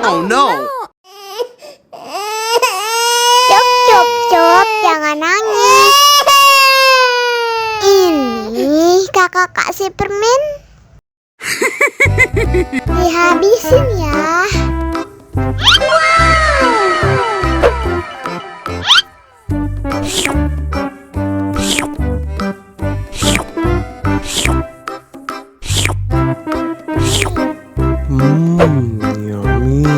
Oh no! Cup, cup, cup, jangan nangis. Ini kakak kasih permen. Dihabisin ya. Yummy.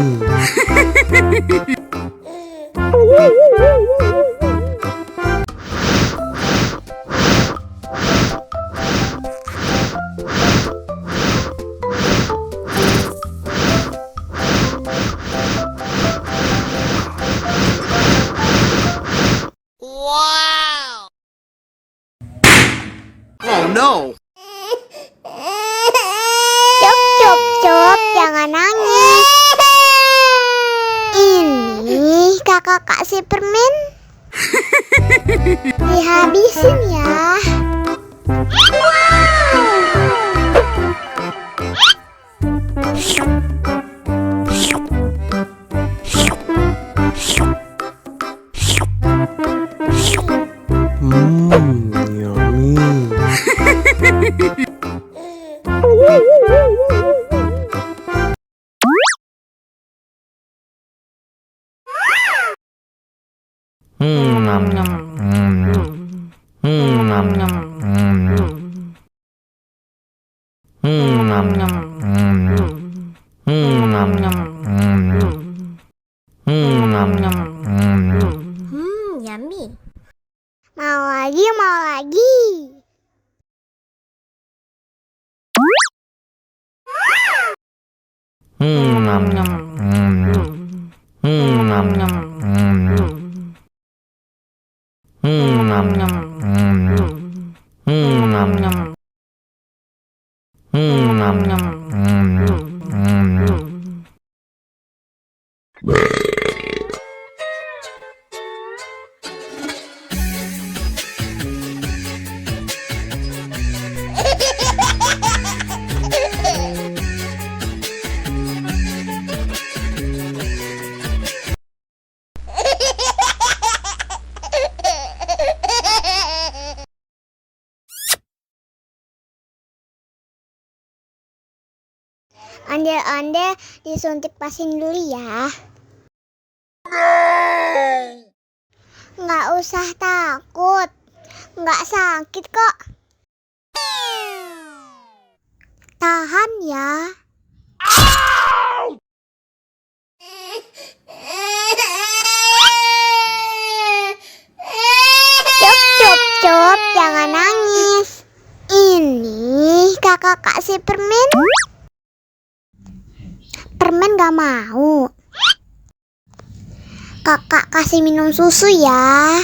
Wow! Oh no! Cup, cup, cup, jangan nangis. Ini kakak kasih permen. Dihabisin ya. Yummy. Nom nom. Nom nom. Nom nom. Nom nom. Nom nom. Yummy. Mau lagi, mau lagi. Nom nom. Nom nom. Nom nom. Nom nom. Nom nom. Ondel-ondel disuntik vaksin dulu ya. Nggak usah takut, nggak sakit kok. Tahan ya. Cup, cup, cup, jangan nangis. Ini kakak kasih permen. Permen gak mau. Kakak kasih minum susu ya.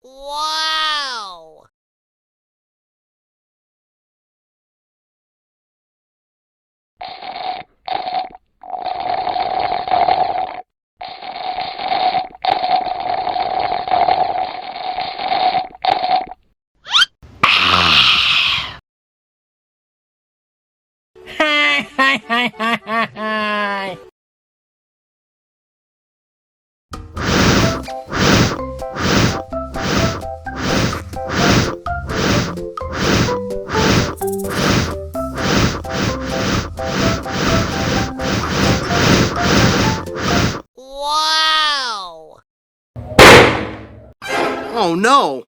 Wow! Wow! Oh no!